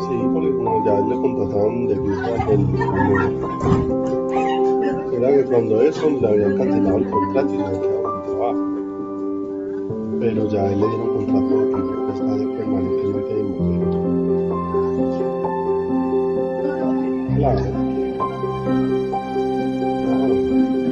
sí, porque como ya le contrataron de fijo a el era que cuando eso le habían cancelado el contrato y se había quedado sin trabajo. Pero ya a él le dieron contrato de fijo que está permanentemente en movimiento. Claro. Ah, bueno, vale, sí,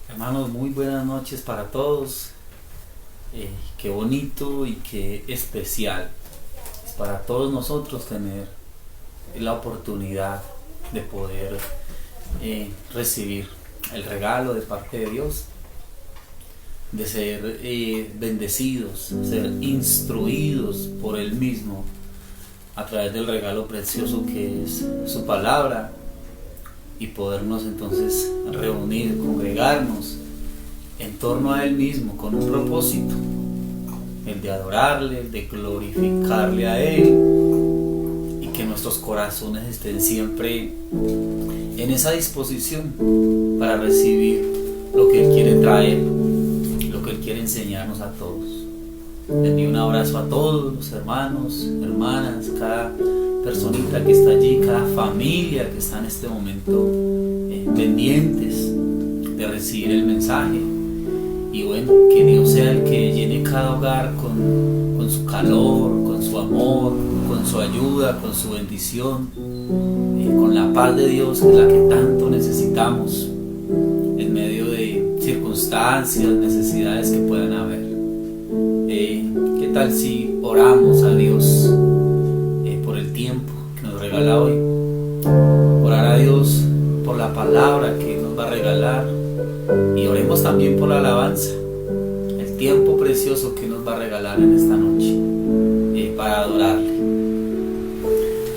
Hermanos, muy buenas noches para todos. qué bonito y qué especial es para todos nosotros tener la oportunidad de poder recibir el regalo de parte de Dios, de ser bendecidos, ser instruidos por Él mismo a través del regalo precioso que es su palabra, y podernos entonces reunir, congregarnos en torno a Él mismo con un propósito, el de adorarle, el de glorificarle a Él, y que nuestros corazones estén siempre en esa disposición para recibir lo que Él quiere traer, lo que Él quiere enseñarnos a todos. Les envío un abrazo a todos los hermanos, hermanas, cada personita que está allí, cada familia que está en este momento pendientes de recibir el mensaje. Y bueno, que Dios sea el que llene cada hogar con su calor, con su amor, con su ayuda, con su bendición, con la paz de Dios, que es la que tanto necesitamos en medio de circunstancias, necesidades que puedan haber. ¿Qué tal si oramos a Dios por el tiempo que nos regala hoy? Orar a Dios por la palabra que nos va a regalar, y oremos también por la alabanza, el tiempo precioso que nos va a regalar en esta noche para adorarle.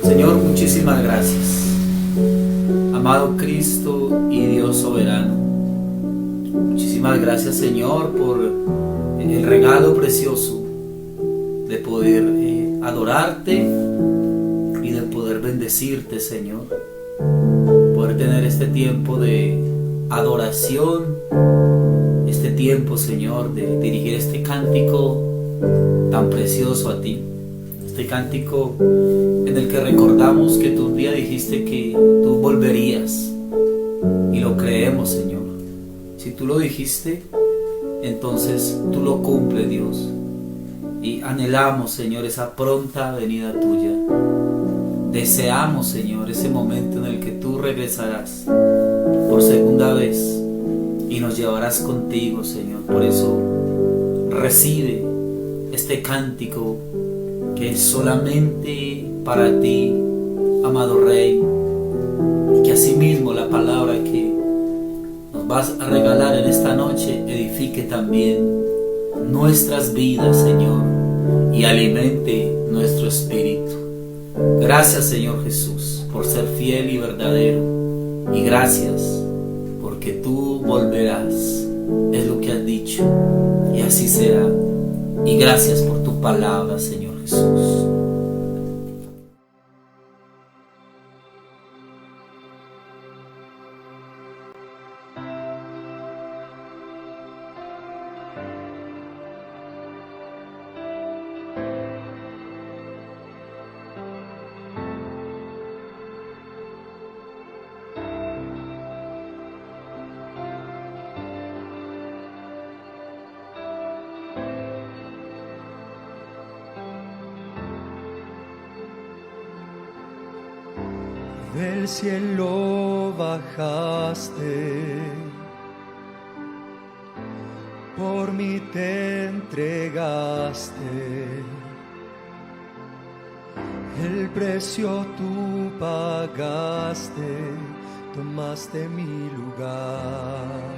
Señor, muchísimas gracias, amado Cristo y Dios soberano. Muchísimas gracias, Señor, por el regalo precioso de poder adorarte y de poder bendecirte, Señor. Poder tener este tiempo de adoración, este tiempo, Señor, de dirigir este cántico tan precioso a ti. Este cántico en el que recordamos que tú un día dijiste que tú volverías, y lo creemos, Señor. Si tú lo dijiste, entonces tú lo cumples, Dios, y anhelamos, Señor, esa pronta venida tuya. Deseamos, Señor, ese momento en el que tú regresarás por segunda vez y nos llevarás contigo, Señor. Por eso recibe este cántico que es solamente para ti, amado Rey, y que asimismo la palabra que nos vas a regalar en esta noche edifique también nuestras vidas, Señor, y alimente nuestro espíritu. Gracias, Señor Jesús, por ser fiel y verdadero, y gracias porque tú volverás, es lo que has dicho, y así será. Y gracias por tu palabra, Señor Jesús. Del cielo bajaste, por mí te entregaste, el precio tú pagaste, tomaste mi lugar.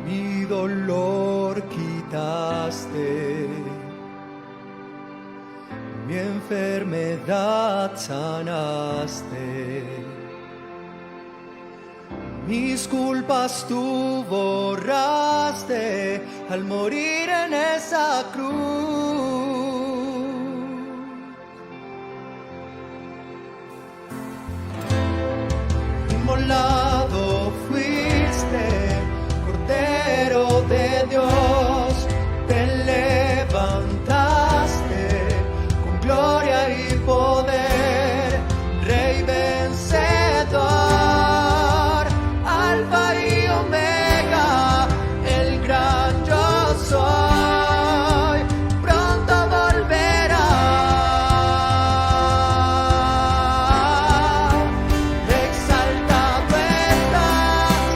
Mi dolor quitaste, mi enfermedad sanaste, mis culpas tú borraste al morir en esa cruz. Inmolado fuiste, Cordero de Dios, te levantaste con gloria y poder, Rey vencedor, Alfa y Omega, el gran yo soy, pronto volverá. Exaltado estás,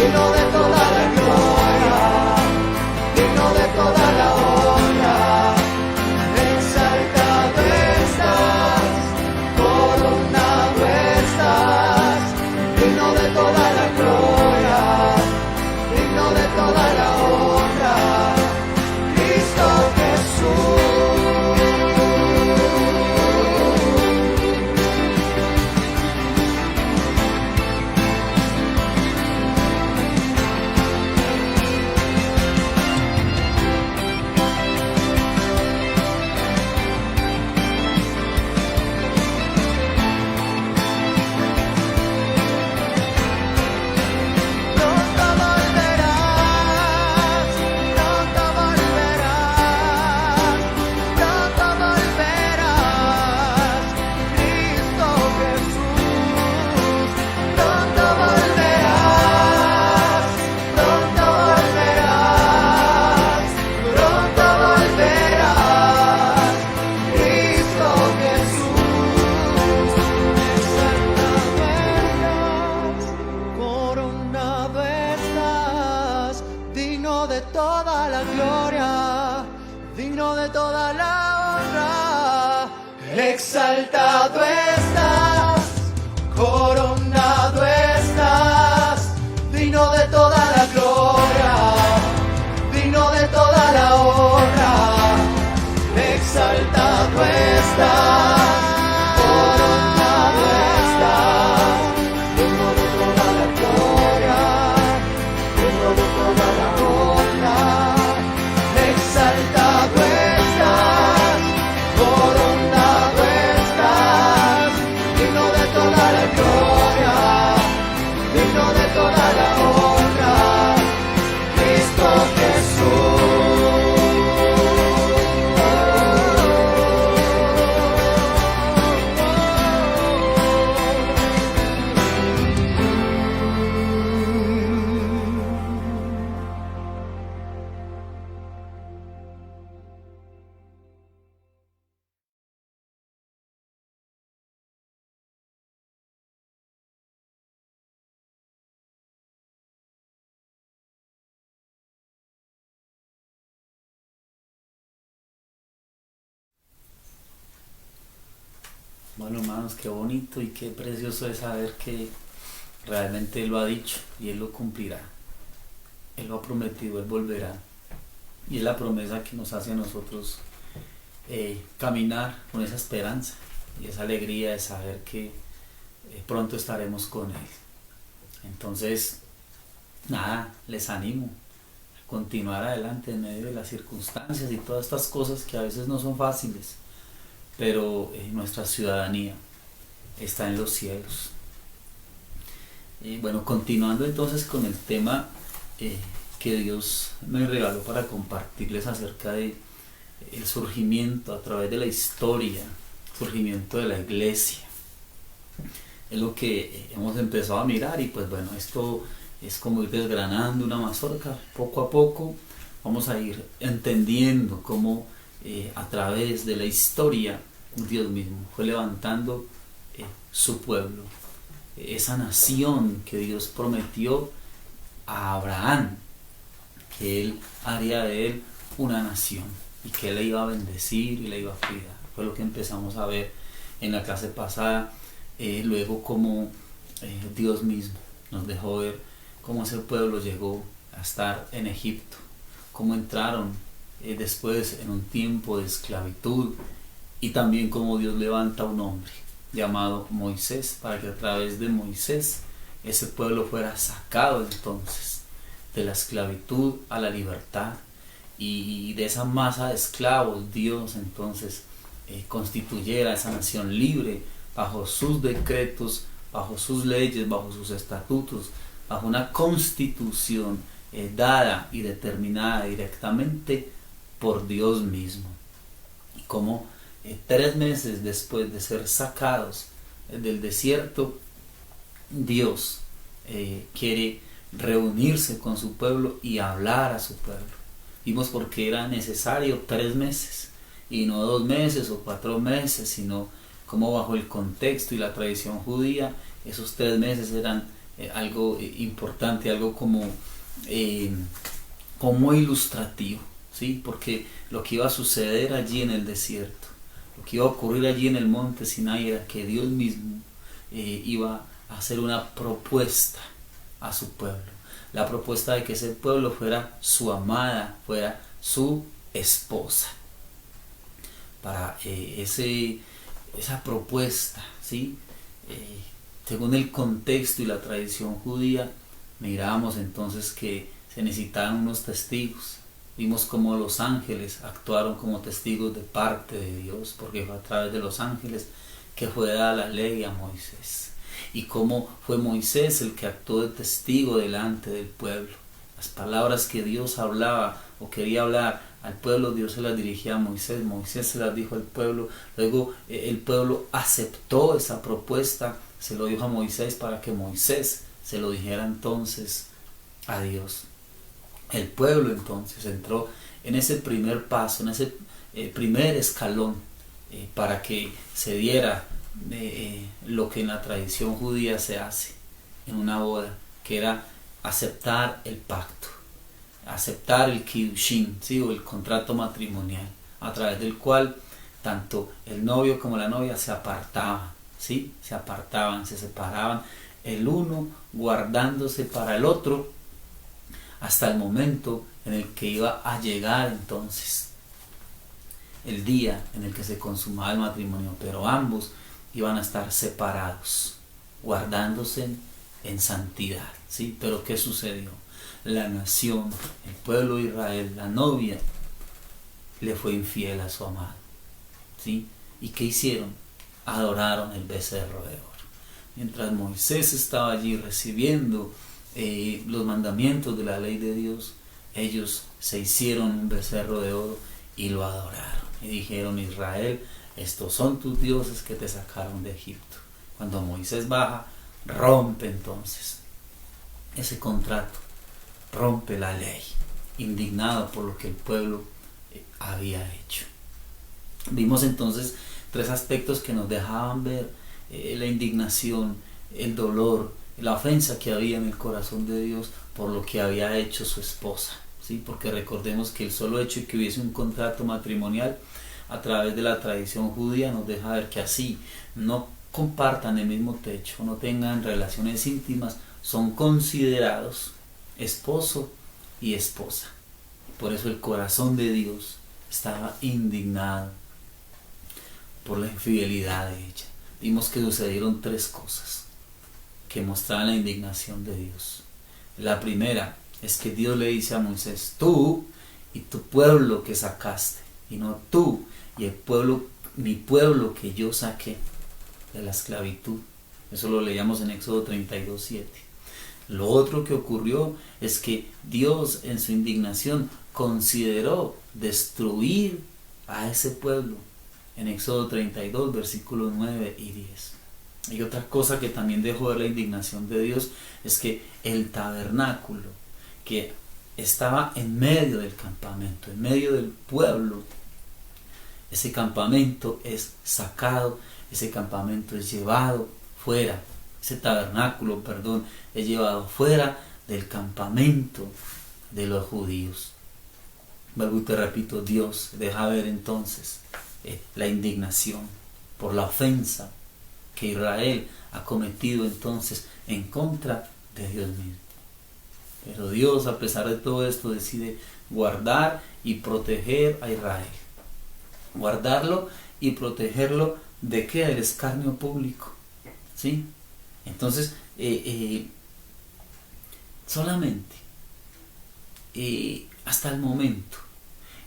digno de toda la gloria, digno de toda la honra. Exaltado estás, coronado estás, digno de toda la gloria, digno de toda la honra. Cristo Jesús. De toda la gloria, digno de toda la honra. Exaltado estás, coronado estás, digno de toda la gloria, digno de toda la honra. Exaltado estás, coronado estás, digno de toda la gloria, digno de toda la honra. Exaltado estás, coronado estás, digno de toda la gloria, digno de toda la honra. Cristo Jesús. Bueno, hermanos, qué bonito y qué precioso es saber que realmente Él lo ha dicho y Él lo cumplirá. Él lo ha prometido, Él volverá. Y es la promesa que nos hace a nosotros caminar con esa esperanza y esa alegría de saber que pronto estaremos con Él. Entonces, nada, les animo a continuar adelante en medio de las circunstancias y todas estas cosas que a veces no son fáciles, pero nuestra ciudadanía está en los cielos. Bueno, continuando entonces con el tema que Dios me regaló para compartirles acerca de el surgimiento a través de la historia, surgimiento de la iglesia. Es lo que hemos empezado a mirar y pues bueno, esto es como ir desgranando una mazorca. Poco a poco vamos a ir entendiendo cómo a través de la historia Dios mismo fue levantando su pueblo, esa nación que Dios prometió a Abraham, que Él haría de él una nación y que Él le iba a bendecir y le iba a cuidar. Fue lo que empezamos a ver en la clase pasada. Luego como Dios mismo nos dejó ver cómo ese pueblo llegó a estar en Egipto, cómo entraron después en un tiempo de esclavitud, y también cómo Dios levanta a un hombre llamado Moisés para que a través de Moisés ese pueblo fuera sacado entonces de la esclavitud a la libertad, y de esa masa de esclavos Dios entonces constituyera esa nación libre bajo sus decretos, bajo sus leyes, bajo sus estatutos, bajo una constitución dada y determinada directamente por Dios mismo. Y como 3 meses después de ser sacados del desierto, Dios quiere reunirse con su pueblo y hablar a su pueblo. Vimos por qué era necesario 3 meses y no 2 meses o 4 meses, sino como bajo el contexto y la tradición judía esos 3 meses eran algo importante, algo como ilustrativo, ¿sí? Porque lo que iba a suceder allí en el desierto, lo que iba a ocurrir allí en el monte Sinai era que Dios mismo iba a hacer una propuesta a su pueblo. La propuesta de que ese pueblo fuera su amada, fuera su esposa. Para esa propuesta, ¿sí? Según el contexto y la tradición judía, mirábamos entonces que se necesitaban unos testigos. Vimos cómo los ángeles actuaron como testigos de parte de Dios, porque fue a través de los ángeles que fue dada la ley a Moisés. Y cómo fue Moisés el que actuó de testigo delante del pueblo. Las palabras que Dios hablaba o quería hablar al pueblo, Dios se las dirigía a Moisés. Moisés se las dijo al pueblo. Luego el pueblo aceptó esa propuesta, se lo dijo a Moisés para que Moisés se lo dijera entonces a Dios. El pueblo entonces entró en ese primer paso, en ese primer escalón para que se diera lo que en la tradición judía se hace en una boda, que era aceptar el pacto, aceptar el kiddushin, ¿sí? O el contrato matrimonial, a través del cual tanto el novio como la novia se apartaban, ¿sí? Se apartaban, se separaban, el uno guardándose para el otro hasta el momento en el que iba a llegar entonces el día en el que se consumaba el matrimonio, pero ambos iban a estar separados, guardándose en santidad, ¿sí? Pero ¿qué sucedió? La nación, el pueblo de Israel, la novia, le fue infiel a su amado, ¿sí? ¿Y qué hicieron? Adoraron el becerro de oro. Mientras Moisés estaba allí recibiendo los mandamientos de la ley de Dios, ellos se hicieron un becerro de oro y lo adoraron. Y dijeron: Israel, estos son tus dioses que te sacaron de Egipto. Cuando Moisés baja, rompe entonces ese contrato, rompe la ley, indignado por lo que el pueblo había hecho. Vimos entonces 3 aspectos que nos dejaban ver la indignación, el dolor, la ofensa que había en el corazón de Dios por lo que había hecho su esposa, ¿sí? Porque recordemos que el solo hecho de que hubiese un contrato matrimonial a través de la tradición judía nos deja ver que así no compartan el mismo techo, no tengan relaciones íntimas, son considerados esposo y esposa. Por eso el corazón de Dios estaba indignado por la infidelidad de ella. Vimos que sucedieron 3 cosas que mostraban la indignación de Dios. La primera es que Dios le dice a Moisés: tú y tu pueblo que sacaste, y no tú y el pueblo, mi pueblo que yo saqué de la esclavitud. Eso lo leíamos en Éxodo 32:7. Lo otro que ocurrió es que Dios en su indignación consideró destruir a ese pueblo en Éxodo 32 versículos 9 y 10. Y otra cosa que también dejó ver la indignación de Dios es que el tabernáculo que estaba en medio del campamento, en medio del pueblo, ese campamento es sacado, ese campamento es llevado fuera, ese tabernáculo, es llevado fuera del campamento de los judíos. Vuelvo y te repito, Dios deja ver entonces la indignación por la ofensa que Israel ha cometido entonces en contra de Dios mismo. Pero Dios, a pesar de todo esto, decide guardar y proteger a Israel. Guardarlo y protegerlo ¿de qué? Del escarnio público, ¿sí? Entonces, solamente hasta el momento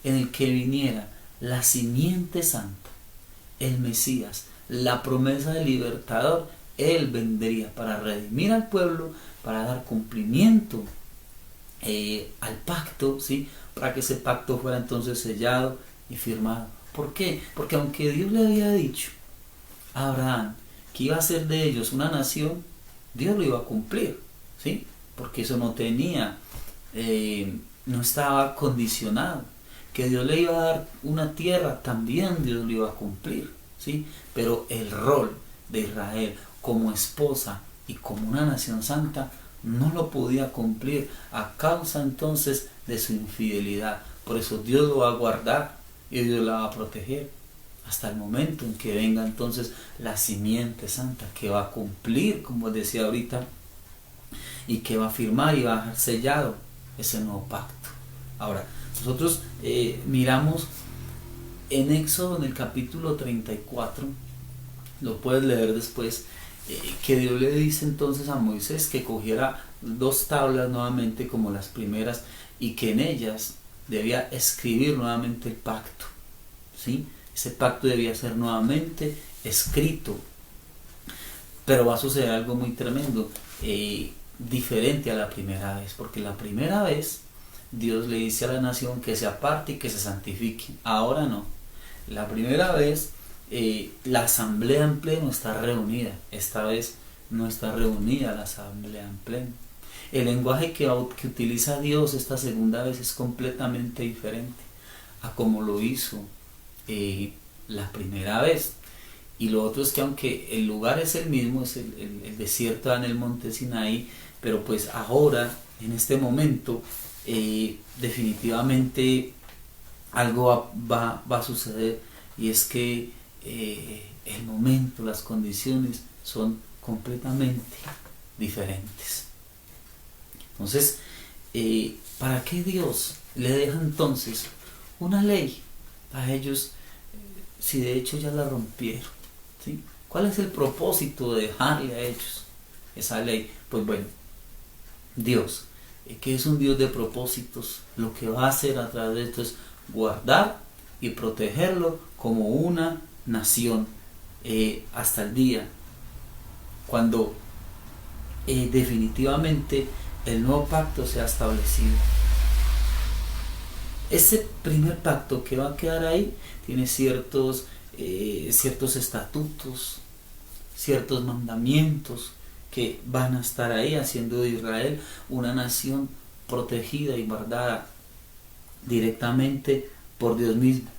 en el que viniera la simiente santa, el Mesías, la promesa del libertador, Él vendría para redimir al pueblo, para dar cumplimiento al pacto, ¿sí? Para que ese pacto fuera entonces sellado y firmado. ¿Por qué? Porque aunque Dios le había dicho a Abraham que iba a ser de ellos una nación, Dios lo iba a cumplir, ¿sí? Porque eso no tenía, no estaba condicionado. Que Dios le iba a dar una tierra, también Dios lo iba a cumplir, ¿sí? Pero el rol de Israel como esposa y como una nación santa no lo podía cumplir a causa entonces de su infidelidad. Por eso Dios lo va a guardar y Dios la va a proteger hasta el momento en que venga entonces la simiente santa que va a cumplir, como decía ahorita, y que va a firmar y va a dejar sellado ese nuevo pacto. Ahora, nosotros miramos en Éxodo, en el capítulo 34, lo puedes leer después, que Dios le dice entonces a Moisés que cogiera 2 tablas nuevamente como las primeras y que en ellas debía escribir nuevamente el pacto, ¿sí? Ese pacto debía ser nuevamente escrito, pero va a suceder algo muy tremendo, diferente a la primera vez, porque la primera vez Dios le dice a la nación que se aparte y que se santifique. Ahora no. La primera vez la asamblea en pleno está reunida. Esta vez no está reunida la asamblea en pleno. El lenguaje que utiliza Dios esta segunda vez es completamente diferente a como lo hizo la primera vez. Y lo otro es que aunque el lugar es el mismo, es el desierto en el monte Sinaí, pero pues ahora, en este momento, definitivamente algo va a suceder, y es que el momento, las condiciones son completamente diferentes. Entonces, ¿para qué Dios le deja entonces una ley a ellos si de hecho ya la rompieron? ¿Sí? ¿Cuál es el propósito de dejarle a ellos esa ley? Pues bueno, Dios, que es un Dios de propósitos, lo que va a hacer a través de esto es guardar y protegerlo como una nación hasta el día cuando definitivamente el nuevo pacto sea establecido. Ese primer pacto que va a quedar ahí tiene ciertos estatutos, ciertos mandamientos que van a estar ahí, haciendo de Israel una nación protegida y guardada directamente por Dios mismo,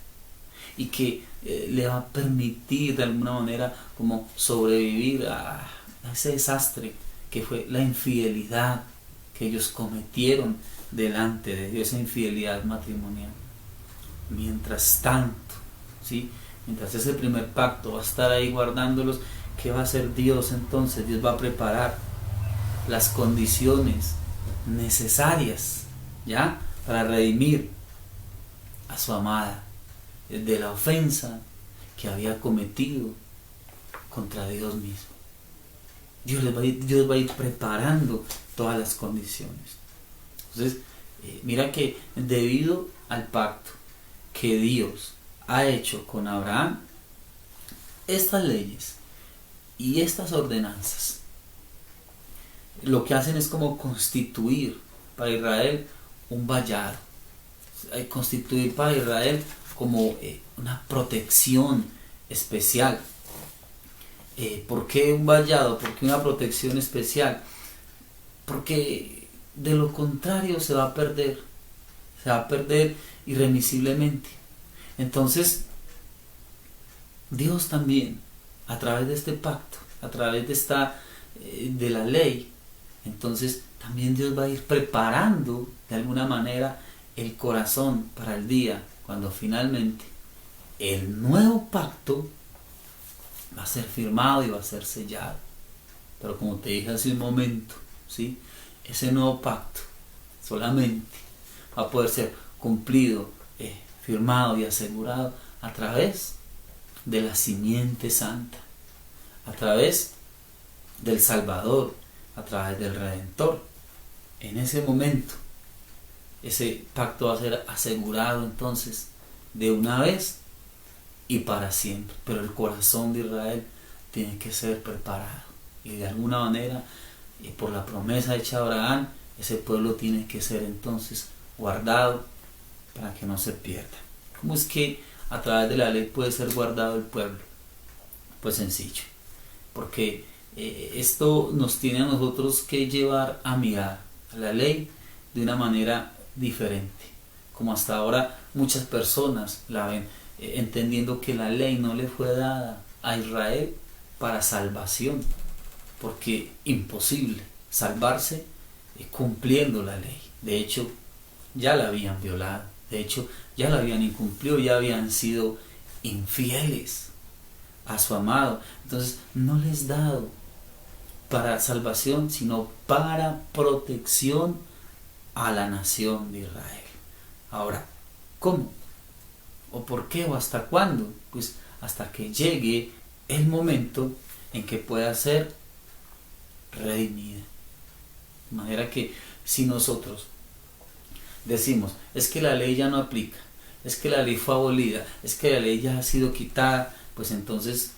y que le va a permitir de alguna manera como sobrevivir a ese desastre que fue la infidelidad que ellos cometieron delante de Dios, esa infidelidad matrimonial. Mientras tanto, ¿sí? Mientras ese primer pacto va a estar ahí guardándolos, ¿qué va a hacer Dios entonces? Dios va a preparar las condiciones necesarias, ¿ya?, para redimir a su amada de la ofensa que había cometido contra Dios mismo. Dios va a ir preparando todas las condiciones. Entonces, mira que debido al pacto que Dios ha hecho con Abraham, estas leyes y estas ordenanzas lo que hacen es como constituir para Israel un vallado, constituir para Israel como una protección especial. ¿Por qué un vallado? ¿Por qué una protección especial? Porque de lo contrario se va a perder irremisiblemente. Entonces, Dios también, a través de este pacto, a través de la ley, entonces también Dios va a ir preparando de alguna manera el corazón para el día cuando finalmente el nuevo pacto va a ser firmado y va a ser sellado. Pero como te dije hace un momento, ¿sí?, ese nuevo pacto solamente va a poder ser cumplido, firmado y asegurado a través de la simiente santa, a través del Salvador, a través del Redentor. En ese momento ese pacto va a ser asegurado entonces de una vez y para siempre. Pero el corazón de Israel tiene que ser preparado, y de alguna manera, por la promesa hecha a Abraham, ese pueblo tiene que ser entonces guardado para que no se pierda. ¿Cómo es que a través de la ley puede ser guardado el pueblo? Pues sencillo, porque esto nos tiene a nosotros que llevar a mirar a la ley de una manera diferente, como hasta ahora muchas personas la ven, entendiendo que la ley no le fue dada a Israel para salvación, porque imposible salvarse cumpliendo la ley. De hecho, ya la habían violado, de hecho, ya la habían incumplido, ya habían sido infieles a su amado. Entonces, no les dado para salvación, sino para protección a la nación de Israel. Ahora, ¿cómo? ¿O por qué? ¿O hasta cuándo? Pues hasta que llegue el momento en que pueda ser redimida. De manera que si nosotros decimos, es que la ley ya no aplica, es que la ley fue abolida, es que la ley ya ha sido quitada, pues entonces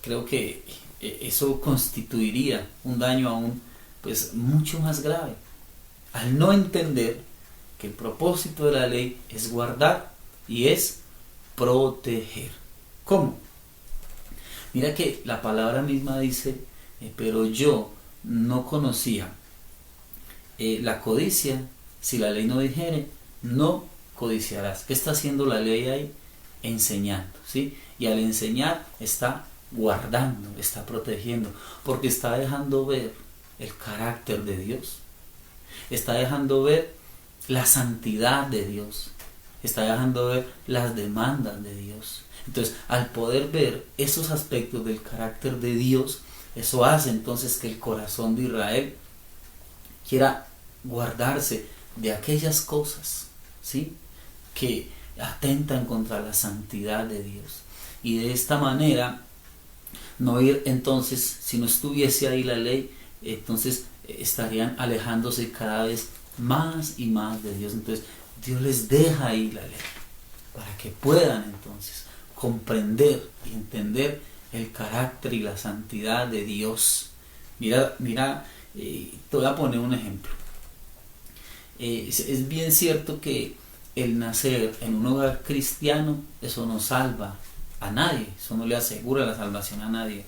creo que eso constituiría un daño aún pues mucho más grave, al no entender que el propósito de la ley es guardar y es proteger. ¿Cómo? Mira que la palabra misma dice, pero yo no conocía la codicia, si la ley no dijere, no codiciarás. ¿Qué está haciendo la ley ahí? Enseñando, ¿sí? Y al enseñar está guardando, está protegiendo, porque está dejando ver el carácter de Dios, está dejando ver la santidad de Dios, está dejando ver las demandas de Dios. Entonces, al poder ver esos aspectos del carácter de Dios, eso hace entonces que el corazón de Israel quiera guardarse de aquellas cosas, ¿sí?, que atentan contra la santidad de Dios. Y de esta manera, no ir entonces, si no estuviese ahí la ley, entonces estarían alejándose cada vez más y más de Dios. Entonces, Dios les deja ahí la ley, para que puedan entonces comprender y entender el carácter y la santidad de Dios. Mira, te voy a poner un ejemplo. Es bien cierto que el nacer en un hogar cristiano, eso no salva a nadie, eso no le asegura la salvación a nadie,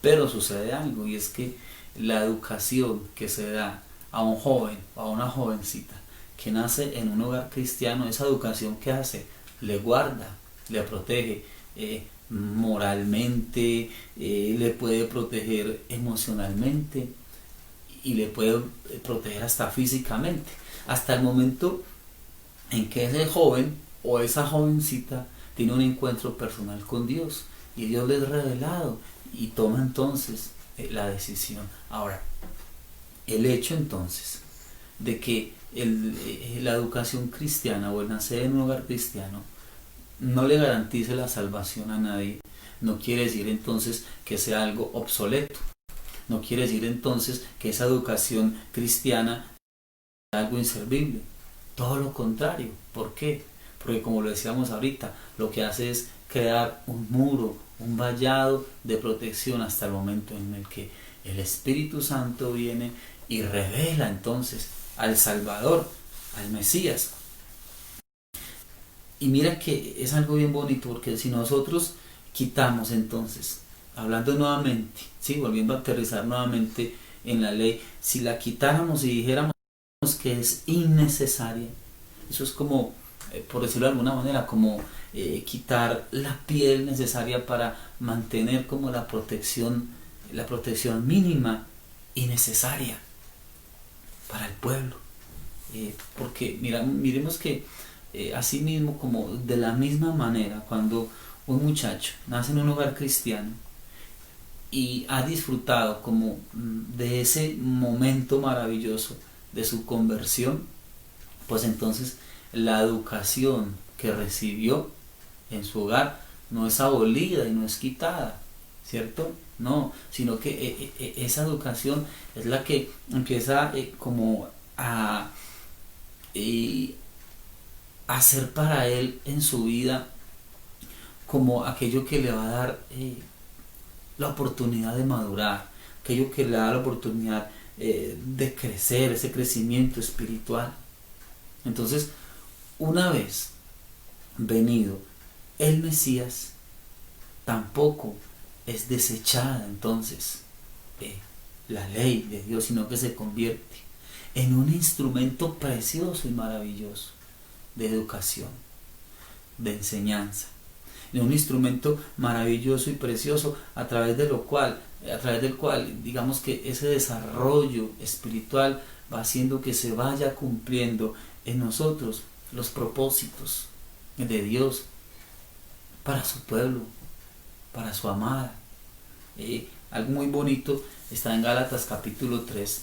pero sucede algo, y es que la educación que se da a un joven o a una jovencita que nace en un hogar cristiano, esa educación que hace, le guarda, le protege moralmente, le puede proteger emocionalmente y le puede proteger hasta físicamente, hasta el momento en que ese joven o esa jovencita tiene un encuentro personal con Dios y Dios les ha revelado y toma entonces la decisión. Ahora, el hecho entonces de que la educación cristiana o el nacer en un hogar cristiano no le garantice la salvación a nadie, no quiere decir entonces que sea algo obsoleto, no quiere decir entonces que esa educación cristiana sea algo inservible, todo lo contrario. ¿Por qué? Porque como lo decíamos ahorita, lo que hace es crear un muro, un vallado de protección hasta el momento en el que el Espíritu Santo viene y revela entonces al Salvador, al Mesías. Y mira que es algo bien bonito, porque si nosotros quitamos entonces, hablando nuevamente, ¿sí?, volviendo a aterrizar nuevamente en la ley, si la quitáramos y dijéramos que es innecesaria, eso es como, por decirlo de alguna manera, como quitar la piel necesaria para mantener como la protección mínima y necesaria para el pueblo. Porque miremos que así mismo, como de la misma manera, cuando un muchacho nace en un hogar cristiano y ha disfrutado como de ese momento maravilloso de su conversión, pues entonces la educación que recibió en su hogar no es abolida y no es quitada, ¿cierto? No, sino que esa educación es la que empieza como a hacer para él en su vida como aquello que le va a dar la oportunidad de madurar, aquello que le da la oportunidad de crecer, ese crecimiento espiritual. Entonces, una vez venido el Mesías, tampoco es desechada entonces la ley de Dios, sino que se convierte en un instrumento precioso y maravilloso de educación, de enseñanza, en un instrumento maravilloso y precioso a través de lo cual a través del cual, digamos que ese desarrollo espiritual va haciendo que se vaya cumpliendo en nosotros los propósitos de Dios para su pueblo, para su amada. Algo muy bonito está en Gálatas capítulo 3,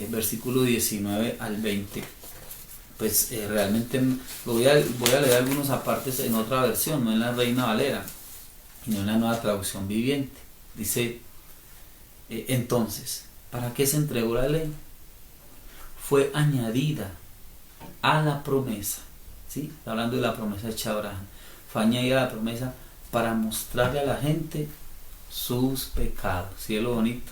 versículo 19 al 20. Pues realmente voy a leer algunos apartes en otra versión, no en la Reina Valera, sino en la Nueva Traducción Viviente. Dice, entonces, ¿para qué se entregó la ley? Fue añadida a la promesa, ¿sí? Está hablando de la promesa hecha a Abraham. Fue añadida a la promesa para mostrarle a la gente sus pecados, ¿sí es lo bonito?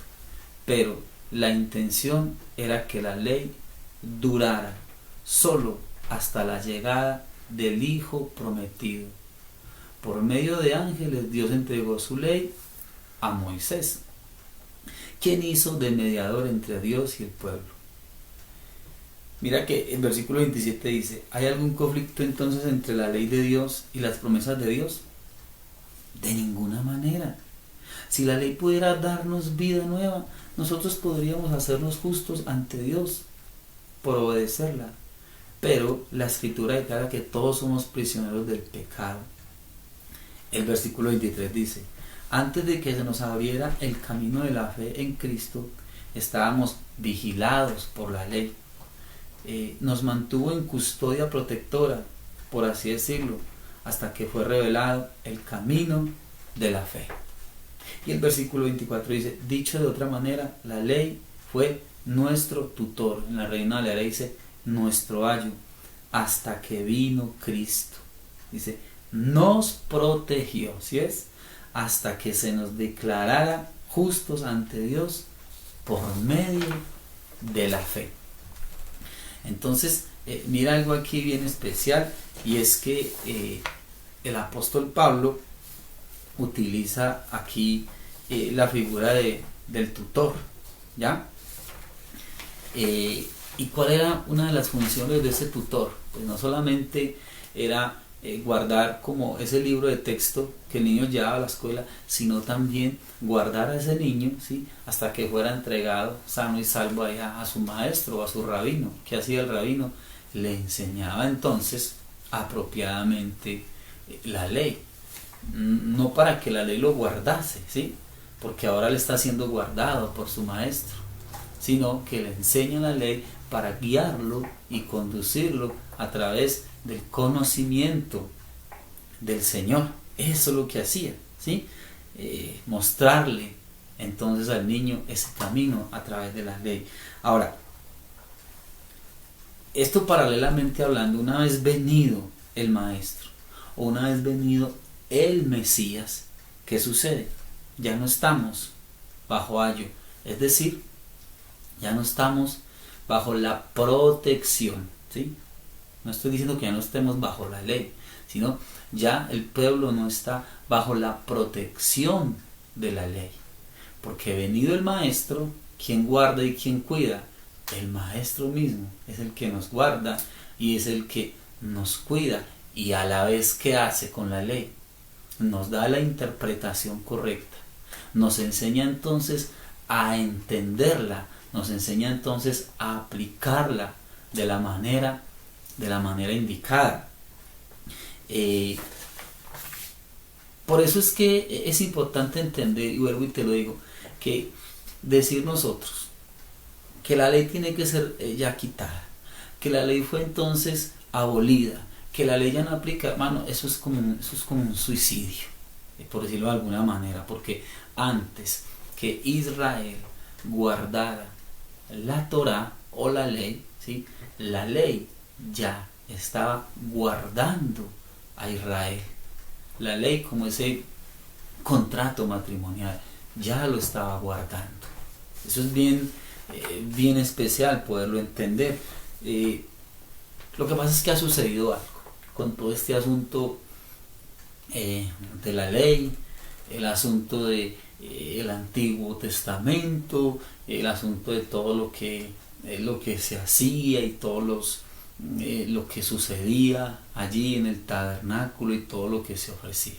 Pero la intención era que la ley durara solo hasta la llegada del Hijo prometido. Por medio de ángeles Dios entregó su ley a Moisés, quien hizo de mediador entre Dios y el pueblo. Mira que el versículo 27 dice, ¿hay algún conflicto entonces entre la ley de Dios y las promesas de Dios? De ninguna manera. Si la ley pudiera darnos vida nueva, nosotros podríamos hacernos justos ante Dios por obedecerla. Pero la Escritura declara que todos somos prisioneros del pecado. El versículo 23 dice, antes de que se nos abriera el camino de la fe en Cristo, estábamos vigilados por la ley. Nos mantuvo en custodia protectora, por así decirlo, hasta que fue revelado el camino de la fe. Y el versículo 24 dice, dicho de otra manera, la ley fue nuestro tutor. En la Reina Valera dice, nuestro ayo, hasta que vino Cristo. Dice, nos protegió, ¿sí es? Hasta que se nos declarara justos ante Dios por medio de la fe. Entonces, mira algo aquí bien especial, y es que el apóstol Pablo utiliza aquí la figura del tutor, ¿ya? ¿Y cuál era una de las funciones de ese tutor? Pues no solamente era guardar como ese libro de texto que el niño llevaba a la escuela, sino también guardar a ese niño, ¿sí? Hasta que fuera entregado sano y salvo a su maestro o a su rabino. ¿Qué hacía el rabino? Le enseñaba entonces apropiadamente la ley, no para que la ley lo guardase, ¿sí? Porque ahora le está siendo guardado por su maestro, sino que le enseña la ley para guiarlo y conducirlo a través del conocimiento del Señor. Eso es lo que hacía, ¿sí? Mostrarle entonces al niño ese camino a través de la ley. Ahora, esto paralelamente hablando, una vez venido el maestro o una vez venido el Mesías, ¿qué sucede? Ya no estamos bajo ayo, es decir, ya no estamos bajo la protección, ¿sí? No estoy diciendo que ya no estemos bajo la ley, sino ya el pueblo no está bajo la protección de la ley, porque venido el maestro, ¿quién guarda y quién cuida? El maestro mismo es el que nos guarda y es el que nos cuida, y a la vez, ¿qué hace con la ley? Nos da la interpretación correcta, nos enseña entonces a entenderla, nos enseña entonces a aplicarla de la manera indicada. Por eso es que es importante entender, y vuelvo y te lo digo, que decir nosotros que la ley tiene que ser ya quitada, que la ley fue entonces abolida, que la ley ya no aplica, hermano, eso es como un suicidio, por decirlo de alguna manera, porque antes que Israel guardara la Torá o la ley, ¿sí? La ley ya estaba guardando a Israel. La ley, como ese contrato matrimonial, ya lo estaba guardando. Eso es bien especial poderlo entender. Lo que pasa es que ha sucedido algo con todo este asunto de la ley, el asunto de el Antiguo Testamento, el asunto de todo lo que se hacía y lo que sucedía allí en el tabernáculo y todo lo que se ofrecía.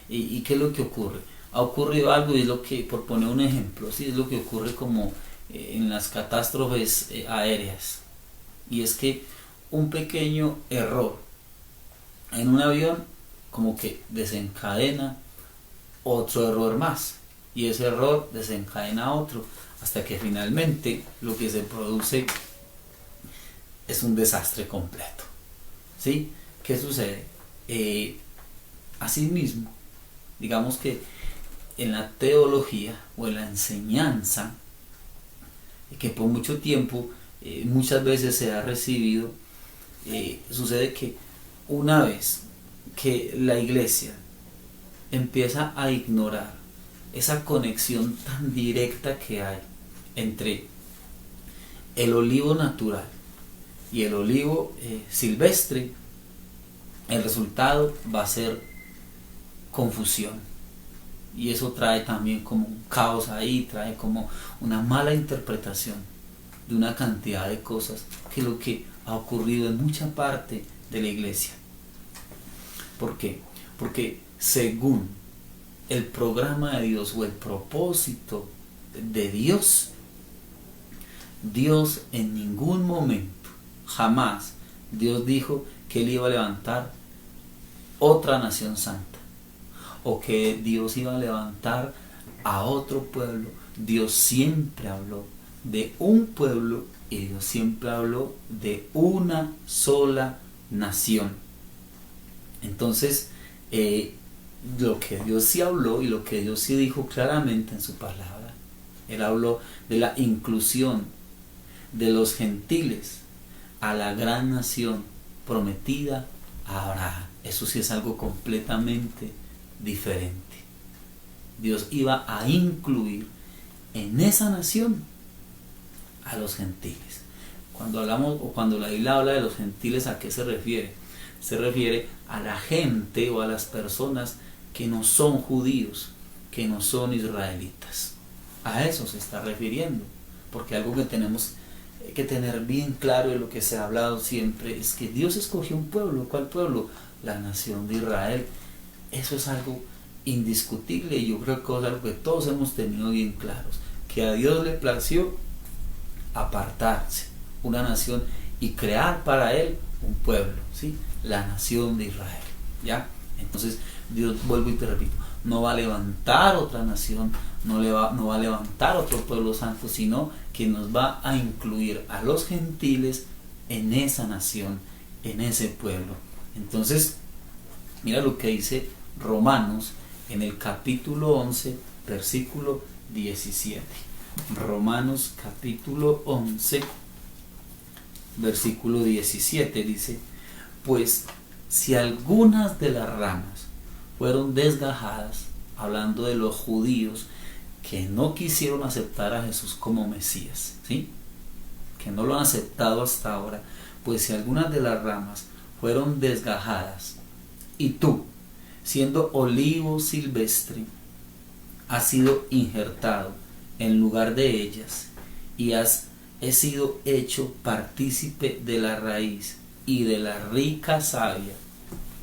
¿Y qué es lo que ocurre? ha ocurrido algo y es lo que, por poner un ejemplo, ¿sí? Es lo que ocurre como en las catástrofes aéreas, y es que un pequeño error en un avión como que desencadena otro error más, y ese error desencadena otro, hasta que finalmente lo que se produce es un desastre completo, ¿sí? ¿Qué sucede? Asimismo, digamos que en la teología o en la enseñanza que por mucho tiempo muchas veces se ha recibido, sucede que una vez que la iglesia empieza a ignorar esa conexión tan directa que hay entre el olivo natural y el olivo silvestre, el resultado va a ser confusión, y eso trae también como un caos ahí, trae como una mala interpretación de una cantidad de cosas, que es lo que ha ocurrido en mucha parte de la iglesia. ¿Por qué? Porque según el programa de Dios o el propósito de Dios, Dios en ningún momento, jamás, Dios dijo que Él iba a levantar otra nación santa, o que Dios iba a levantar a otro pueblo. Dios siempre habló de un pueblo y Dios siempre habló de una sola nación. Entonces, lo que Dios sí habló y lo que Dios sí dijo claramente en su palabra, Él habló de la inclusión de los gentiles a la gran nación prometida a Abraham. Eso sí es algo completamente diferente. Dios iba a incluir en esa nación a los gentiles. Cuando hablamos, o cuando la Biblia habla de los gentiles, ¿a qué se refiere? Se refiere a la gente o a las personas que no son judíos, que no son israelitas. A eso se está refiriendo, porque algo que tenemos que tener bien claro de lo que se ha hablado siempre es que Dios escogió un pueblo. ¿Cuál pueblo? La nación de Israel. Eso es algo indiscutible, y yo creo que es algo que todos hemos tenido bien claros, que a Dios le plació apartarse una nación y crear para Él un pueblo, ¿sí? La nación de Israel, ¿ya? Entonces Dios, vuelvo y te repito, no va a levantar otra nación, no va a levantar otro pueblo santo, sino que nos va a incluir a los gentiles en esa nación, en ese pueblo. Entonces, mira lo que dice Romanos en el capítulo 11, versículo 17. Romanos capítulo 11, versículo 17 dice: pues si algunas de las ramas fueron desgajadas, hablando de los judíos que no quisieron aceptar a Jesús como Mesías, ¿sí? Que no lo han aceptado hasta ahora, pues si algunas de las ramas fueron desgajadas, y tú, siendo olivo silvestre, has sido injertado en lugar de ellas, y he sido hecho partícipe de la raíz y de la rica savia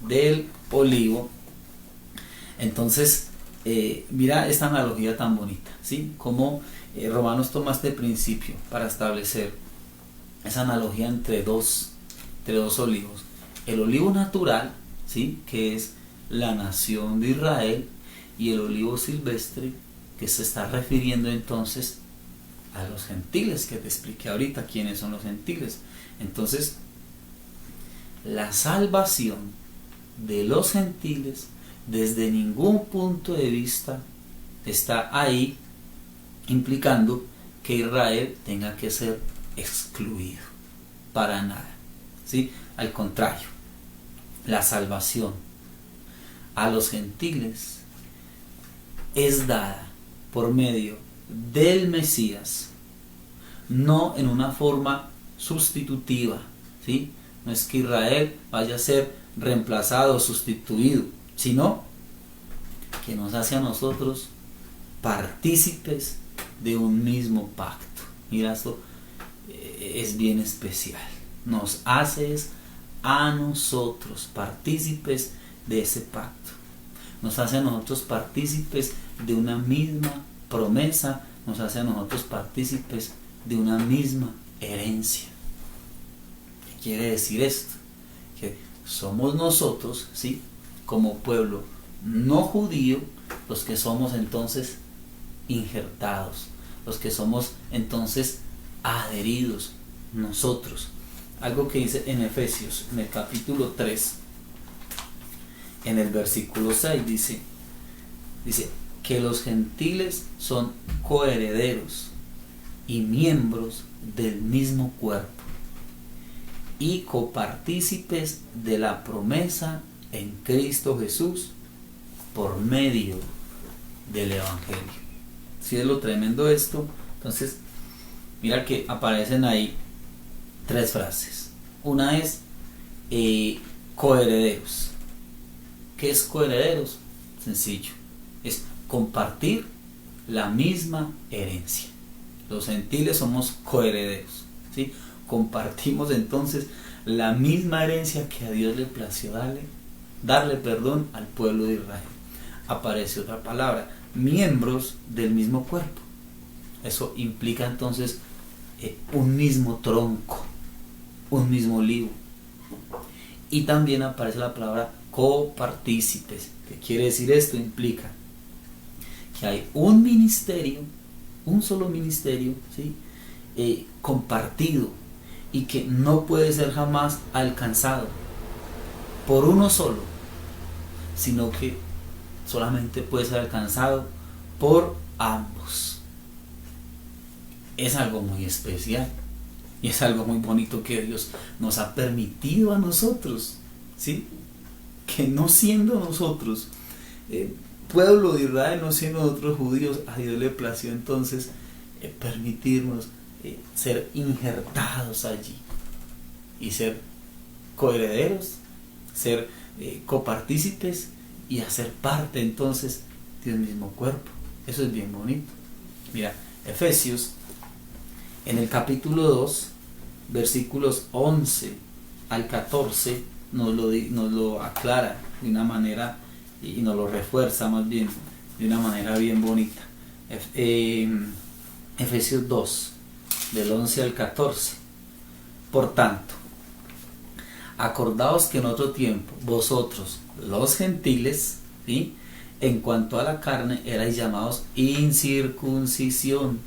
del olivo. Entonces, mira esta analogía tan bonita, ¿sí? Como Romanos toma este principio para establecer esa analogía entre dos olivos. El olivo natural, ¿sí? Que es la nación de Israel, y el olivo silvestre, que se está refiriendo entonces a los gentiles, que te expliqué ahorita quiénes son los gentiles. Entonces, la salvación de los gentiles desde ningún punto de vista está ahí implicando que Israel tenga que ser excluido, para nada, ¿sí? Al contrario, la salvación a los gentiles es dada por medio del Mesías, no en una forma sustitutiva, ¿sí? No es que Israel vaya a ser reemplazado o sustituido, sino que nos hace a nosotros partícipes de un mismo pacto. Mira, esto es bien especial. Nos hace a nosotros partícipes de ese pacto. nos hace a nosotros partícipes de una misma promesa, nos hace a nosotros partícipes de una misma herencia. ¿Qué quiere decir esto? Que somos nosotros, ¿sí?, como pueblo no judío, los que somos entonces injertados, los que somos entonces adheridos, nosotros. Algo que dice en Efesios, en el capítulo 3, en el versículo 6, dice que los gentiles son coherederos y miembros del mismo cuerpo y copartícipes de la promesa en Cristo Jesús por medio del Evangelio. ¿Sí es lo tremendo esto? Entonces, mira que aparecen ahí 3 frases. Una es coherederos. ¿Qué es coherederos? Sencillo, es compartir la misma herencia. Los gentiles somos coherederos, ¿sí? Compartimos entonces la misma herencia que a Dios le plació darle perdón al pueblo de Israel. Aparece otra palabra, miembros del mismo cuerpo. Eso implica entonces un mismo tronco, un mismo olivo. Y también aparece la palabra copartícipes. ¿Qué quiere decir esto? Implica que hay un ministerio, un solo ministerio, ¿sí?, compartido, y que no puede ser jamás alcanzado por uno solo, sino que solamente puede ser alcanzado por ambos. Es algo muy especial y es algo muy bonito que Dios nos ha permitido a nosotros, ¿sí?, que no siendo nosotros pueblo de Israel, no siendo nosotros judíos, a Dios le plació entonces permitirnos ser injertados allí y ser coherederos, ser copartícipes y hacer parte entonces de un mismo cuerpo. Eso es bien bonito. Mira, Efesios en el capítulo 2, versículos 11 al 14 nos lo aclara de una manera, y nos lo refuerza más bien de una manera bien bonita. Efesios 2, del 11 al 14. Por tanto, acordaos que en otro tiempo vosotros, los gentiles, ¿sí?, en cuanto a la carne, erais llamados incircuncisión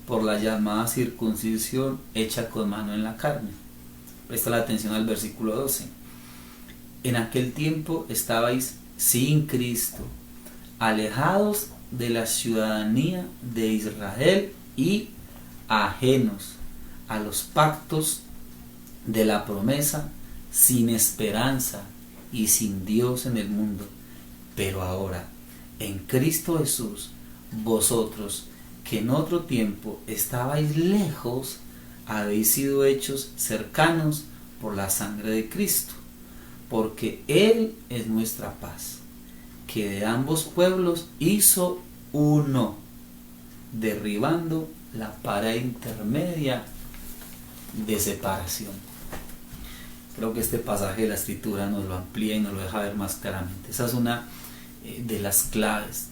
por la llamada circuncisión hecha con mano en la carne. Presta la atención al versículo 12. En aquel tiempo estabais sin Cristo, alejados de la ciudadanía de Israel y ajenos a los pactos de la promesa, sin esperanza y sin Dios en el mundo. Pero ahora, en Cristo Jesús, vosotros que en otro tiempo estabais lejos, habéis sido hechos cercanos por la sangre de Cristo, porque Él es nuestra paz, que de ambos pueblos hizo uno, derribando la pared intermedia de separación. Creo que este pasaje de la Escritura nos lo amplía y nos lo deja ver más claramente. Esa es una de las claves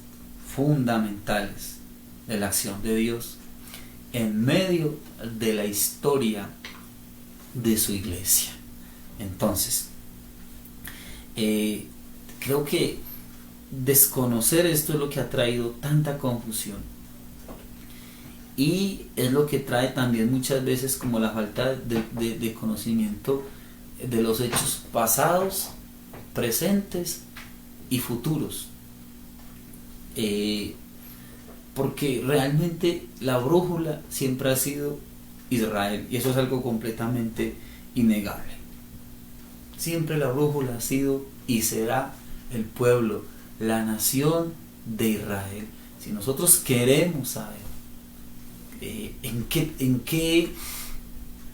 fundamentales de la acción de Dios en medio de la historia de su iglesia. Entonces, creo que desconocer esto es lo que ha traído tanta confusión, y es lo que trae también muchas veces como la falta de conocimiento de los hechos pasados, presentes y futuros, porque realmente la brújula siempre ha sido Israel, y eso es algo completamente innegable. Siempre la brújula ha sido y será el pueblo, la nación de Israel. Si nosotros queremos saber qué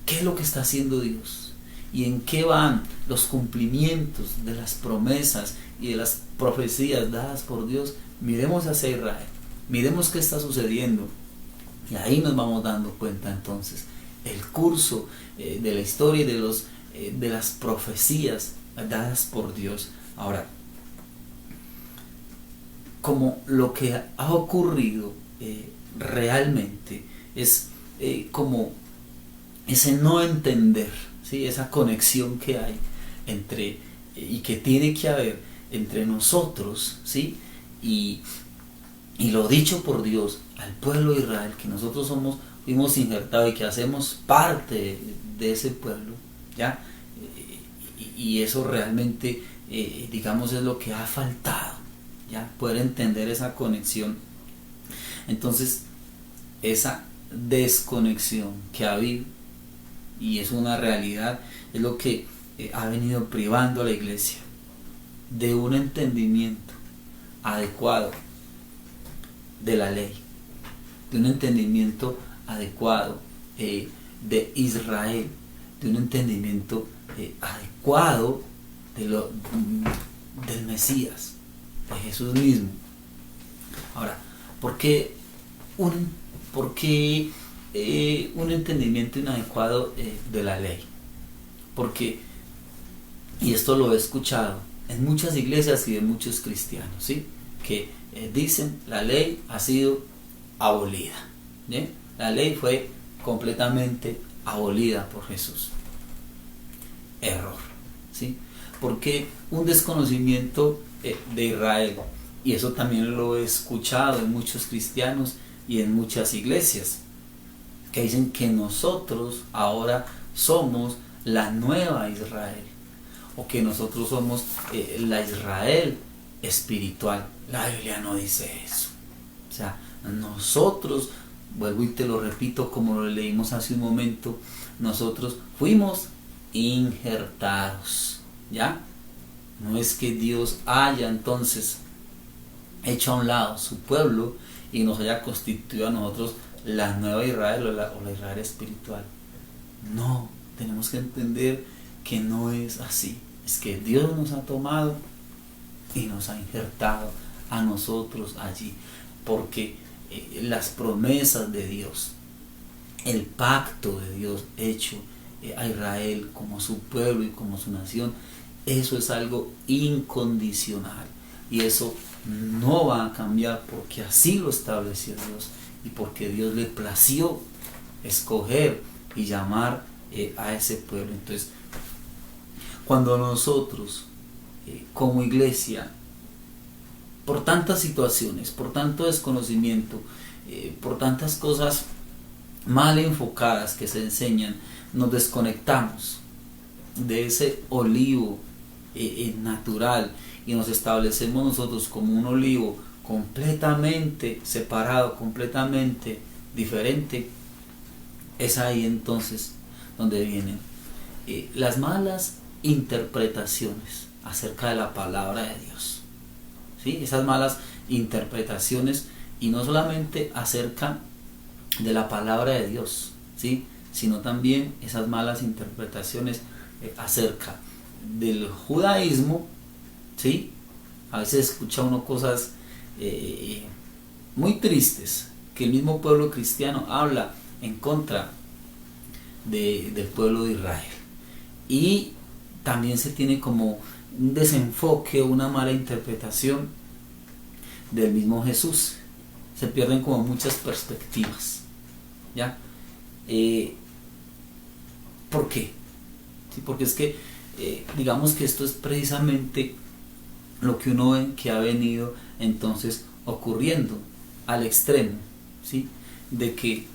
es lo que está haciendo Dios y en qué van los cumplimientos de las promesas y de las profecías dadas por Dios, miremos hacia Israel, miremos qué está sucediendo, y ahí nos vamos dando cuenta entonces el curso de la historia y de las profecías dadas por Dios. Ahora, como lo que ha ocurrido realmente es como ese no entender, ¿sí? Esa conexión que hay entre y que tiene que haber entre nosotros, ¿sí? y lo dicho por Dios al pueblo de Israel, que nosotros fuimos injertados y que hacemos parte de ese pueblo, ¿ya? Y eso realmente, digamos, es lo que ha faltado, ¿ya? Poder entender esa conexión. Entonces, esa desconexión que ha habido, y es una realidad, es lo que ha venido privando a la iglesia de un entendimiento adecuado de la ley, de un entendimiento adecuado de Israel, de un entendimiento adecuado del Mesías, de Jesús mismo. Ahora, ¿por qué un entendimiento inadecuado de la ley? Porque, y esto lo he escuchado en muchas iglesias y de muchos cristianos, ¿sí? Que dicen la ley ha sido abolida, ¿sí? La ley fue completamente abolida por Jesús. Error, ¿sí? Porque un desconocimiento de Israel, y eso también lo he escuchado en muchos cristianos y en muchas iglesias, que dicen que nosotros ahora somos la nueva Israel, o que nosotros somos la Israel espiritual. La Biblia no dice eso. O sea, nosotros, vuelvo y te lo repito como lo leímos hace un momento, nosotros fuimos injertados, ¿ya? No es que Dios haya entonces hecho a un lado su pueblo y nos haya constituido a nosotros la nueva Israel o la Israel espiritual. No, tenemos que entender que no es así. Es que Dios nos ha tomado y nos ha injertado a nosotros allí, porque las promesas de Dios, el pacto de Dios hecho a Israel como su pueblo y como su nación, eso es algo incondicional, y eso no va a cambiar, porque así lo estableció Dios y porque Dios le plació escoger y llamar a ese pueblo. Entonces, cuando nosotros como iglesia, por tantas situaciones, por tanto desconocimiento, por tantas cosas mal enfocadas que se enseñan, nos desconectamos de ese olivo natural y nos establecemos nosotros como un olivo completamente separado, completamente diferente, es ahí entonces donde vienen las malas interpretaciones acerca de la palabra de Dios, ¿sí? Esas malas interpretaciones, y no solamente acerca de la palabra de Dios, ¿sí? Sino también esas malas interpretaciones acerca del judaísmo, ¿sí? A veces escucha uno cosas muy tristes, que el mismo pueblo cristiano habla en contra del pueblo de Israel, y también se tiene como un desenfoque, una mala interpretación del mismo Jesús. Se pierden como muchas perspectivas, ¿ya? ¿Por qué? ¿Sí? Porque es que digamos que esto es precisamente lo que uno ve que ha venido entonces ocurriendo al extremo, ¿sí? De que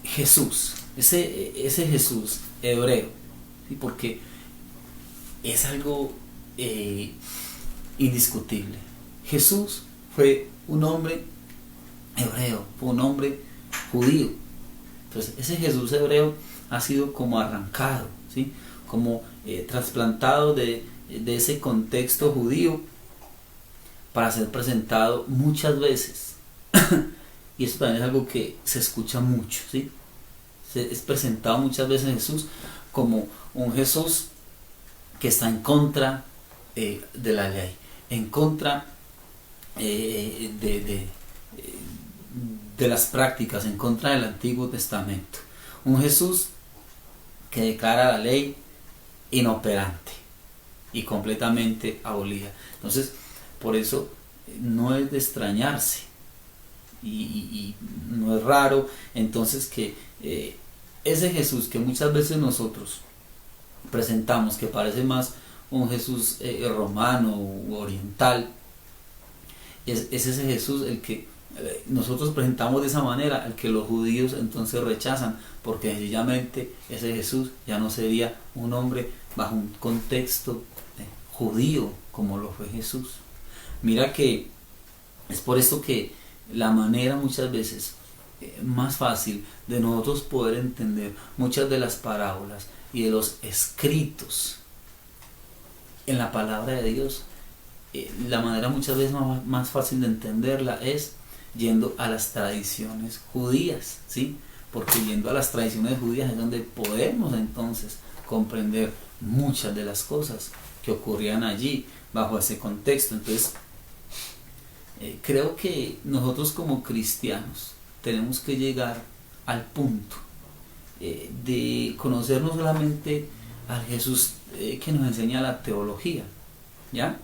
Jesús, ese Jesús hebreo, ¿sí? Porque es algo indiscutible. Jesús fue un hombre hebreo, fue un hombre judío. Entonces ese Jesús hebreo ha sido como arrancado, ¿sí? Como trasplantado de ese contexto judío para ser presentado muchas veces. Y eso también es algo que se escucha mucho, ¿sí? Es presentado muchas veces Jesús como un Jesús que está en contra de la ley, en contra de las prácticas, en contra del Antiguo Testamento. Un Jesús que declara la ley inoperante y completamente abolida. Entonces, Por eso no es de extrañarse y no es raro entonces que ese Jesús que muchas veces nosotros presentamos, que parece más un Jesús romano u oriental, es ese Jesús el que nosotros presentamos de esa manera, al que los judíos entonces rechazan, porque sencillamente ese Jesús ya no sería un hombre bajo un contexto judío como lo fue Jesús. Mira que es por esto que la manera muchas veces más fácil de nosotros poder entender muchas de las parábolas y de los escritos en la palabra de Dios, la manera muchas veces más fácil de entenderla es yendo a las tradiciones judías, ¿sí? Porque yendo a las tradiciones judías es donde podemos entonces comprender muchas de las cosas que ocurrían allí bajo ese contexto. Entonces creo que nosotros como cristianos tenemos que llegar al punto de conocer no solamente al Jesús que nos enseña la teología, ¿ya?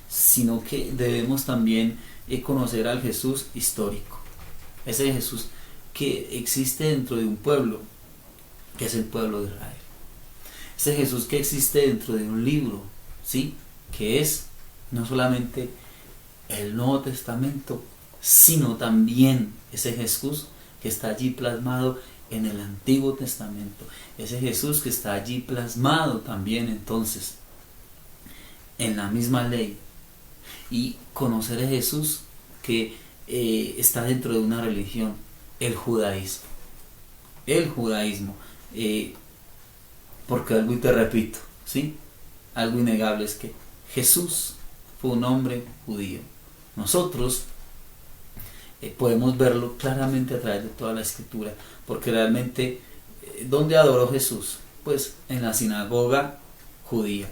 Sino que debemos también conocer al Jesús histórico, ese Jesús que existe dentro de un pueblo, que es el pueblo de Israel, ese Jesús que existe dentro de un libro, ¿sí? Que es no solamente el Nuevo Testamento, sino también ese Jesús que está allí plasmado en el Antiguo Testamento, ese Jesús que está allí plasmado también entonces en la misma ley, y conocer a Jesús que está dentro de una religión, el judaísmo. Porque algo, y te repito, ¿sí? Algo innegable es que Jesús fue un hombre judío. Nosotros podemos verlo claramente a través de toda la escritura, porque realmente ¿dónde adoró Jesús? Pues en la sinagoga judía.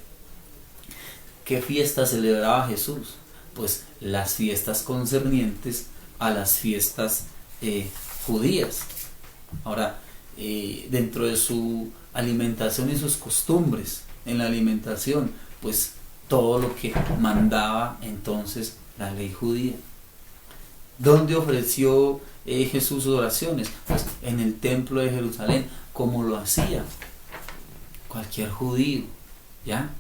¿Qué fiesta celebraba Jesús? Pues las fiestas concernientes a las fiestas judías. Ahora, dentro de su alimentación y sus costumbres, en la alimentación, pues todo lo que mandaba entonces la ley judía. ¿Dónde ofreció Jesús sus oraciones? Pues en el templo de Jerusalén, como lo hacía cualquier judío, ¿ya?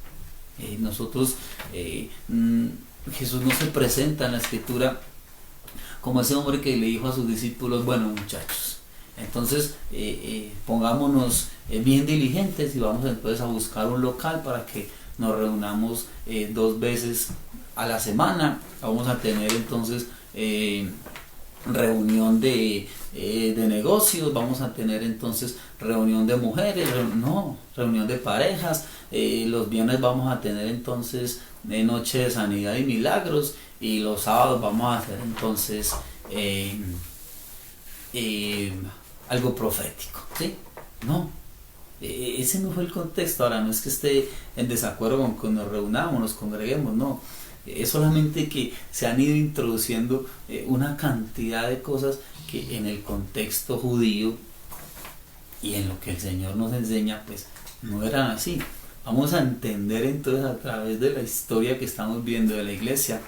Jesús no se presenta en la escritura como ese hombre que le dijo a sus discípulos: bueno, muchachos, entonces pongámonos bien diligentes y vamos entonces a buscar un local para que nos reunamos 2 veces a la semana. Vamos a tener entonces reunión de negocios, vamos a tener entonces reunión de mujeres, reunión de parejas, los viernes vamos a tener entonces noche de sanidad y milagros, y los sábados vamos a hacer entonces algo profético, ¿sí? No, ese no fue el contexto. Ahora, no es que esté en desacuerdo con que nos reunamos, nos congreguemos, no. Es solamente que se han ido introduciendo una cantidad de cosas que en el contexto judío y en lo que el Señor nos enseña, pues no eran así. Vamos a entender entonces a través de la historia que estamos viendo de la iglesia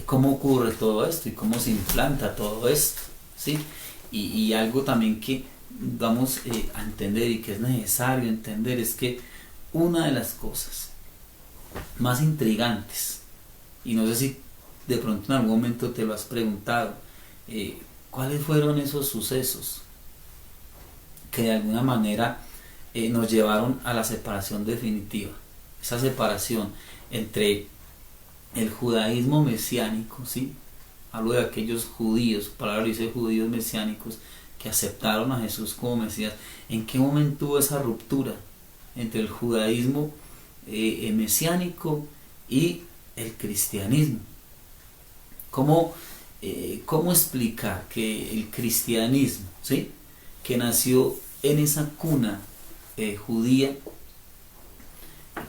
cómo ocurre todo esto y cómo se implanta todo esto, ¿sí? Y algo también que vamos a entender y que es necesario entender es que una de las cosas más intrigantes, y no sé si de pronto en algún momento te lo has preguntado, ¿cuáles fueron esos sucesos que de alguna manera nos llevaron a la separación definitiva? Esa separación entre el judaísmo mesiánico, ¿sí? Hablo de aquellos judíos, palabra dice judíos mesiánicos, que aceptaron a Jesús como Mesías. ¿En qué momento hubo esa ruptura entre el judaísmo mesiánico y el cristianismo? ¿Cómo explicar que el cristianismo, ¿sí?, que nació en esa cuna judía,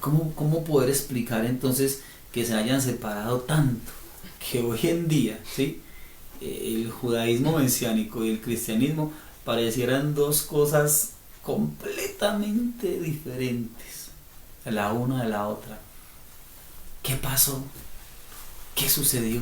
cómo poder explicar entonces que se hayan separado tanto, que hoy en día, ¿sí?, el judaísmo mesiánico y el cristianismo parecieran 2 cosas completamente diferentes la una de la otra? ¿Qué pasó? ¿Qué sucedió?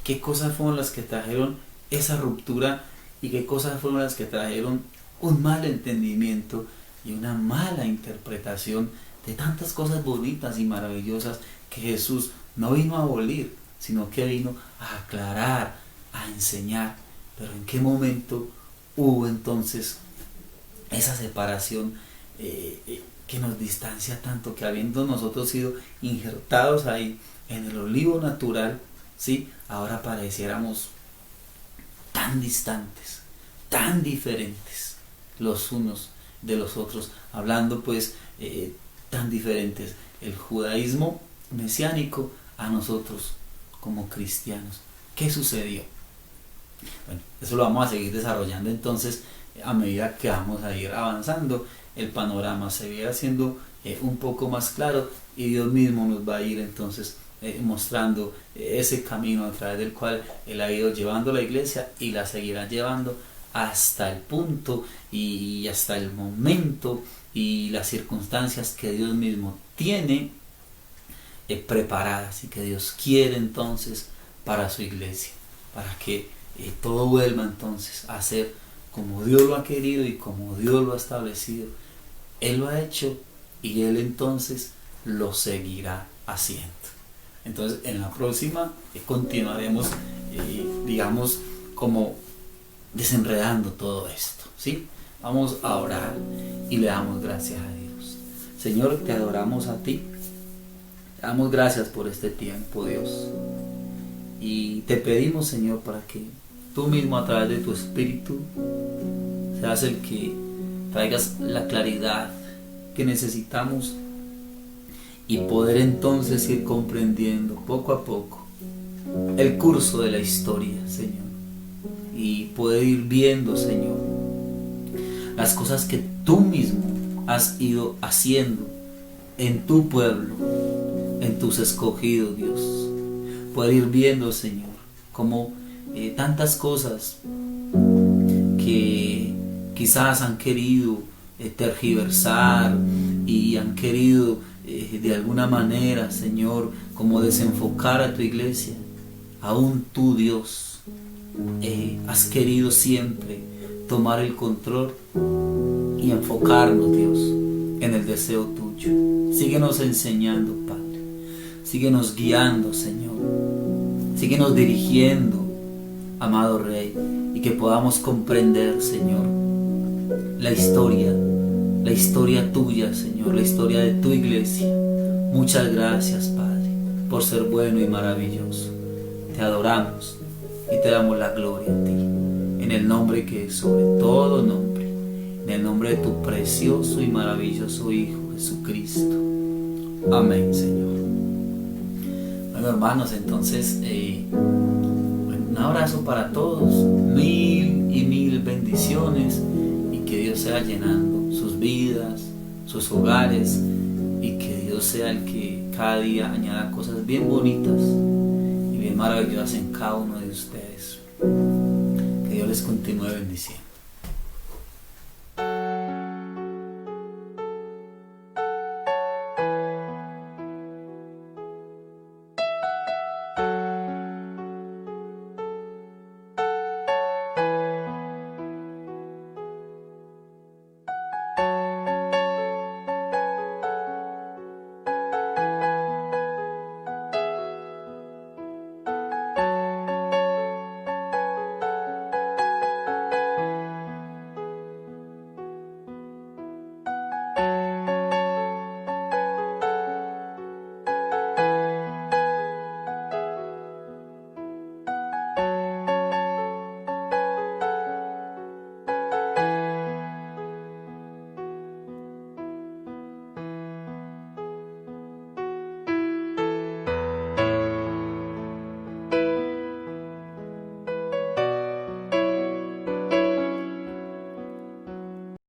¿Qué cosas fueron las que trajeron esa ruptura y qué cosas fueron las que trajeron un mal entendimiento y una mala interpretación de tantas cosas bonitas y maravillosas que Jesús no vino a abolir, sino que vino a aclarar, a enseñar? Pero ¿en qué momento hubo entonces esa separación que nos distancia tanto, que habiendo nosotros sido injertados ahí en el olivo natural, ¿sí?, ahora pareciéramos tan distantes, tan diferentes los unos de los otros, hablando pues tan diferentes el judaísmo mesiánico a nosotros como cristianos? ¿Qué sucedió? Bueno, eso lo vamos a seguir desarrollando entonces a medida que vamos a ir avanzando. El panorama se va haciendo un poco más claro y Dios mismo nos va a ir entonces mostrando ese camino a través del cual Él ha ido llevando la iglesia y la seguirá llevando hasta el punto y hasta el momento y las circunstancias que Dios mismo tiene preparadas y que Dios quiere entonces para su iglesia, para que todo vuelva entonces a ser como Dios lo ha querido y como Dios lo ha establecido. Él lo ha hecho y Él entonces lo seguirá haciendo. Entonces en la próxima continuaremos digamos como desenredando todo esto, ¿sí? Vamos a orar y le damos gracias a Dios. Señor, te adoramos a ti, te damos gracias por este tiempo, Dios, y te pedimos, Señor, para que tú mismo a través de tu Espíritu seas el que traigas la claridad que necesitamos y poder entonces ir comprendiendo poco a poco el curso de la historia, Señor, y poder ir viendo, Señor, las cosas que tú mismo has ido haciendo en tu pueblo, en tus escogidos, Dios. Poder ir viendo, Señor, como tantas cosas que quizás han querido tergiversar y han querido de alguna manera, Señor, como desenfocar a tu iglesia. Aún tú, Dios, has querido siempre tomar el control y enfocarnos, Dios, en el deseo tuyo. Síguenos enseñando, Padre. Síguenos guiando, Señor. Síguenos dirigiendo, amado Rey, y que podamos comprender, Señor, la historia tuya, Señor, la historia de tu iglesia. Muchas gracias, Padre, por ser bueno y maravilloso. Te adoramos y te damos la gloria a ti, en el nombre que es sobre todo nombre, en el nombre de tu precioso y maravilloso Hijo Jesucristo. Amén, Señor. Bueno, hermanos, entonces un abrazo para todos, mil bendiciones, y que Dios sea llenando sus vidas, sus hogares, y que Dios sea el que cada día añada cosas bien bonitas y bien maravillosas en cada uno de ustedes. Que Dios les continúe bendiciendo.